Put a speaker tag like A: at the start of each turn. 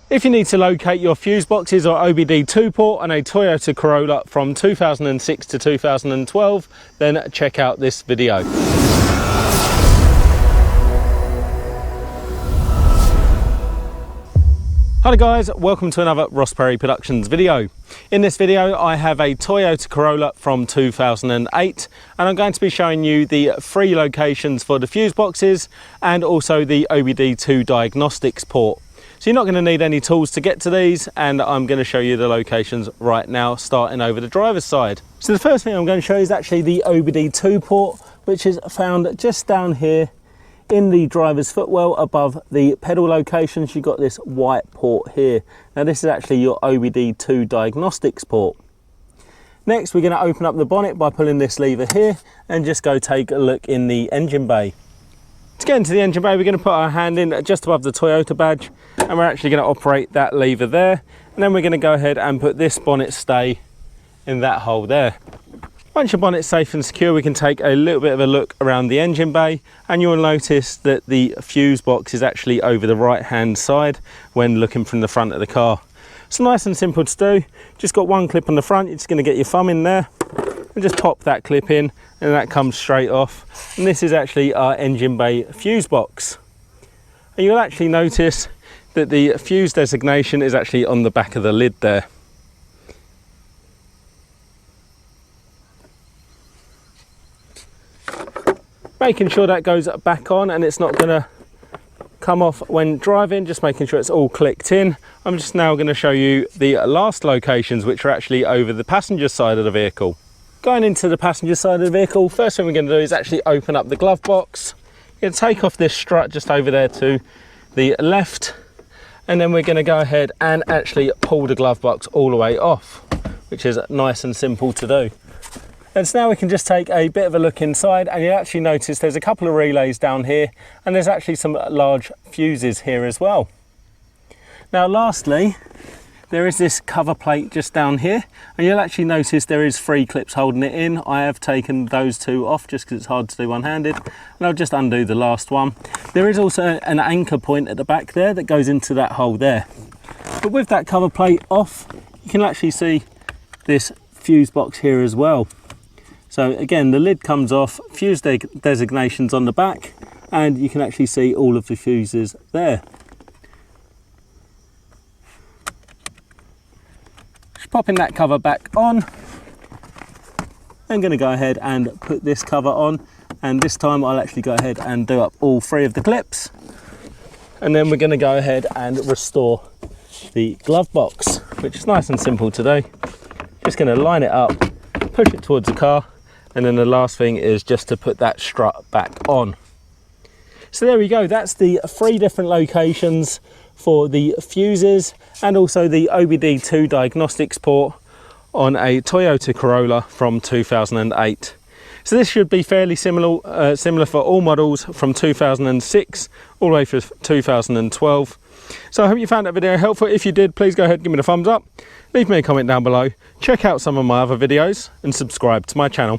A: If you need to locate your fuse boxes or OBD2 port on a Toyota Corolla from 2006 to 2012, then check out this video. Hi guys, welcome to another Ross Perry Productions video. In this video I have a Toyota Corolla from 2008 and I'm going to be showing you the 3 locations for the fuse boxes and also the OBD2 Diagnostics port. So you're not going to need any tools to get to these, and I'm going to show you the locations right now, starting over the driver's side. So the first thing I'm going to show you is actually the OBD2 port, which is found just down here in the driver's footwell above the pedal locations. You've got this white port here. Now this is actually your OBD2 Diagnostics port. Next we're going to open up the bonnet by pulling this lever here and just go take a look in the engine bay. To get into the engine bay, we're going to put our hand in just above the Toyota badge, and we're actually going to operate that lever there, and then we're going to go ahead and put this bonnet stay in that hole there. Once your bonnet's safe and secure, we can take a little bit of a look around the engine bay, and you'll notice that the fuse box is actually over the right hand side when looking from the front of the car. It's nice and simple to do. Just got one clip on the front. You're just going to get your thumb in there and just pop that clip in, and that comes straight off. And this is actually our engine bay fuse box. And you'll actually notice that the fuse designation is actually on the back of the lid there. Making sure that goes back on and it's not going to come off when driving, just making sure it's all clicked in. I'm just now going to show you the last locations, which are actually over the passenger side of the vehicle. Going into the passenger side of the vehicle, first thing we're going to do is actually open up the glove box. You're going to take off this strut just over there to the left, and then we're going to go ahead and actually pull the glove box all the way off, which is nice and simple to do. And so now we can just take a bit of a look inside, and you'll actually notice there's a couple of relays down here, and there's actually some large fuses here as well. Now lastly, there is this cover plate just down here, and you'll actually notice there is 3 clips holding it in. I have taken those 2 off just because it's hard to do one-handed, and I'll just undo the last one. There is also an anchor point at the back there that goes into that hole there. But with that cover plate off, you can actually see this fuse box here as well. So again, the lid comes off, fuse designations on the back, and you can actually see all of the fuses there. Just popping that cover back on. I'm going to go ahead and put this cover on, and this time I'll actually go ahead and do up all 3 of the clips, and then we're going to go ahead and restore the glove box, which is nice and simple to do. Just going to line it up, push it towards the car, and then the last thing is just to put that strut back on. So there we go, that's the 3 different locations for the fuses and also the OBD2 Diagnostics port on a Toyota Corolla from 2008. So this should be fairly similar for all models from 2006 all the way through 2012. So I hope you found that video helpful. If you did, please go ahead and give me a thumbs up, leave me a comment down below, check out some of my other videos and subscribe to my channel.